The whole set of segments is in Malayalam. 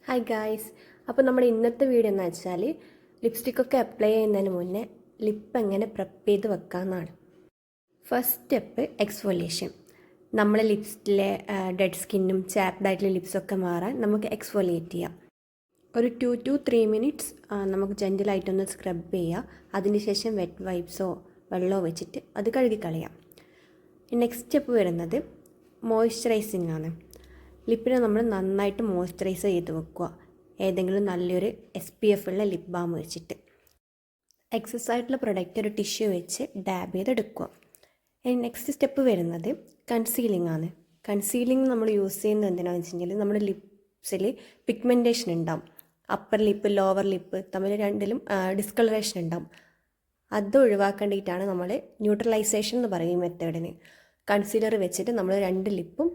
Hi guys. അപ്പോൾ നമ്മുടെ ഇന്നത്തെ വീഡിയോ എന്ന് വെച്ചാൽ ലിപ്സ്റ്റിക്കൊക്കെ അപ്ലൈ ചെയ്യുന്നതിന് മുന്നേ ലിപ്പ് എങ്ങനെ പ്രെപ്പ് ചെയ്ത് വെക്കാമെന്നാണ്. First step exfoliation. നമ്മളെ ലിപ്സിലെ ഡെഡ് സ്കിന്നും ചാപ്ഡായിട്ടുള്ള ലിപ്സൊക്കെ മാറാൻ നമുക്ക് എക്സ്ഫോലിയേറ്റ് ചെയ്യാം. ഒരു 2 to 3 മിനിറ്റ്സ് നമുക്ക് ജെൻറ്റലായിട്ടൊന്ന് സ്ക്രബ് ചെയ്യുക. അതിനുശേഷം വെറ്റ് വൈപ്സോ വെള്ളമോ വെച്ചിട്ട് അത് കഴുകിക്കളയാം. നെക്സ്റ്റ് സ്റ്റെപ്പ് വരുന്നത് മോയ്സ്ചറൈസിങ് ആണ്. ലിപ്പിനെ നമ്മൾ നന്നായിട്ട് മോയ്സ്ചറൈസ് ചെയ്ത് വെക്കുക, ഏതെങ്കിലും നല്ലൊരു SPF ഉള്ള ലിപ് ബാം വെച്ചിട്ട്. എക്സസ് ആയിട്ടുള്ള പ്രൊഡക്റ്റ് ഒരു ടിഷ്യൂ വെച്ച് ഡാബ് ചെയ്തെടുക്കുക. നെക്സ്റ്റ് സ്റ്റെപ്പ് വരുന്നത് കൺസീലിംഗ് ആണ്. കൺസീലിംഗ് നമ്മൾ യൂസ് ചെയ്യുന്നത് എന്തിനാണെന്ന് വെച്ച് കഴിഞ്ഞാൽ നമ്മുടെ ലിപ്സിൽ പിഗ്മെൻറ്റേഷൻ ഉണ്ടാവും. അപ്പർ ലിപ്പ് ലോവർ ലിപ്പ് തമ്മിൽ രണ്ടിലും ഡിസ്കളറേഷൻ ഉണ്ടാവും. അത് ഒഴിവാക്കേണ്ടിയിട്ടാണ് നമ്മൾ ന്യൂട്രലൈസേഷൻ എന്ന് പറയും മെത്തേഡിന്. കൺസീലർ വെച്ചിട്ട് നമ്മൾ രണ്ട് ലിപ്പും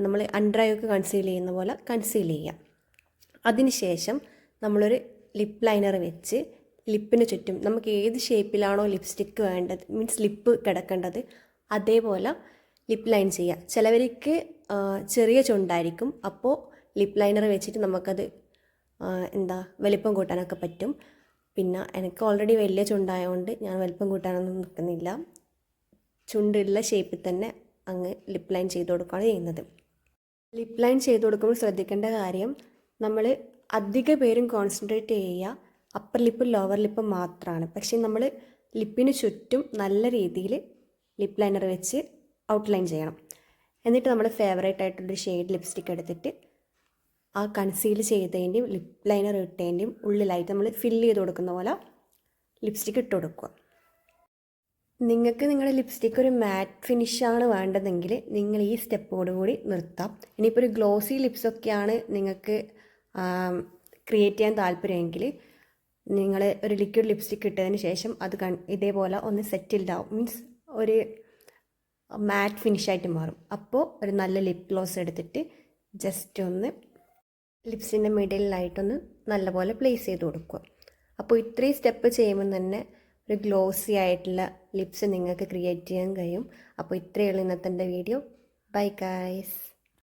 നമ്മൾ അണ്ടർ ഐ ഒക്കെ കൺസീൽ ചെയ്യുന്ന പോലെ കൺസീൽ ചെയ്യാം. അതിനുശേഷം നമ്മളൊരു ലിപ്പ് ലൈനർ വെച്ച് ലിപ്പിന് ചുറ്റും നമുക്ക് ഏത് ഷേപ്പിലാണോ ലിപ്സ്റ്റിക്ക് വേണ്ടത്, മീൻസ് ലിപ്പ് കിടക്കേണ്ടത്, അതേപോലെ ലിപ്പ് ലൈൻ ചെയ്യുക. ചിലവർക്ക് ചെറിയ ചുണ്ടായിരിക്കും, അപ്പോൾ ലിപ്പ് ലൈനർ വെച്ചിട്ട് നമുക്കത് വലിപ്പം കൂട്ടാനൊക്കെ പറ്റും. പിന്നെ എനിക്ക് ഓൾറെഡി വലിയ ചുണ്ടായതുകൊണ്ട് ഞാൻ വലിപ്പം കൂട്ടാനൊന്നും നിൽക്കുന്നില്ല. ചുണ്ടുള്ള ഷേപ്പിൽ തന്നെ അങ്ങ് ലിപ്പ് ലൈൻ ചെയ്ത് കൊടുക്കുകയാണ് ചെയ്യുന്നത്. ലിപ്പ് ലൈൻ ചെയ്ത് കൊടുക്കുമ്പോൾ ശ്രദ്ധിക്കേണ്ട കാര്യം, നമ്മൾ അധിക പേരും കോൺസെൻട്രേറ്റ് ചെയ്യുക അപ്പർ ലിപ്പും ലോവർ ലിപ്പും മാത്രമാണ്. പക്ഷേ നമ്മൾ ലിപ്പിന് ചുറ്റും നല്ല രീതിയിൽ ലിപ്പ് ലൈനർ വെച്ച് ഔട്ട്ലൈൻ ചെയ്യണം. എന്നിട്ട് നമ്മൾ ഫേവറേറ്റ് ആയിട്ടുള്ളൊരു ഷെയ്ഡ് ലിപ്സ്റ്റിക്ക് എടുത്തിട്ട് ആ കൺസീൽ ചെയ്തതിൻ്റെയും ലിപ്പ് ലൈനർ ഇട്ടതിൻ്റെയും ഉള്ളിലായിട്ട് നമ്മൾ ഫില്ല് ചെയ്ത് കൊടുക്കുന്ന പോലെ ലിപ്സ്റ്റിക്ക് ഇട്ട് കൊടുക്കുക. നിങ്ങൾക്ക് നിങ്ങളുടെ ലിപ്സ്റ്റിക്ക് ഒരു മാറ്റ് ഫിനിഷാണ് വേണ്ടതെങ്കിൽ നിങ്ങൾ ഈ സ്റ്റെപ്പോടുകൂടി നിർത്താം. ഇനിയിപ്പോൾ ഒരു ഗ്ലോസി ലിപ്സൊക്കെയാണ് നിങ്ങൾക്ക് ക്രിയേറ്റ് ചെയ്യാൻ താല്പര്യമെങ്കിൽ നിങ്ങൾ ഒരു ലിക്വിഡ് ലിപ്സ്റ്റിക്ക് ഇട്ടതിന് ശേഷം അത് ഇതേപോലെ ഒന്ന് സെറ്റിൽഡ് ആവും, മീൻസ് ഒരു മാറ്റ് ഫിനിഷായിട്ട് മാറും. അപ്പോൾ ഒരു നല്ല ലിപ് ഗ്ലോസ് എടുത്തിട്ട് ജസ്റ്റ് ഒന്ന് ലിപ്സിൻ്റെ മിഡിലായിട്ടൊന്ന് നല്ലപോലെ പ്ലേസ് ചെയ്ത് കൊടുക്കുക. അപ്പോൾ ഇത്രയും സ്റ്റെപ്പ് ചെയ്യുമ്പോൾ തന്നെ ഒരു ഗ്ലോസി ആയിട്ടുള്ള ലിപ്സ് നിങ്ങൾക്ക് ക്രിയേറ്റ് ചെയ്യാൻ കഴിയും. അപ്പോൾ ഇത്രയേ ഉള്ളൂ ഇന്നത്തെ എൻ്റെ വീഡിയോ. Bye guys.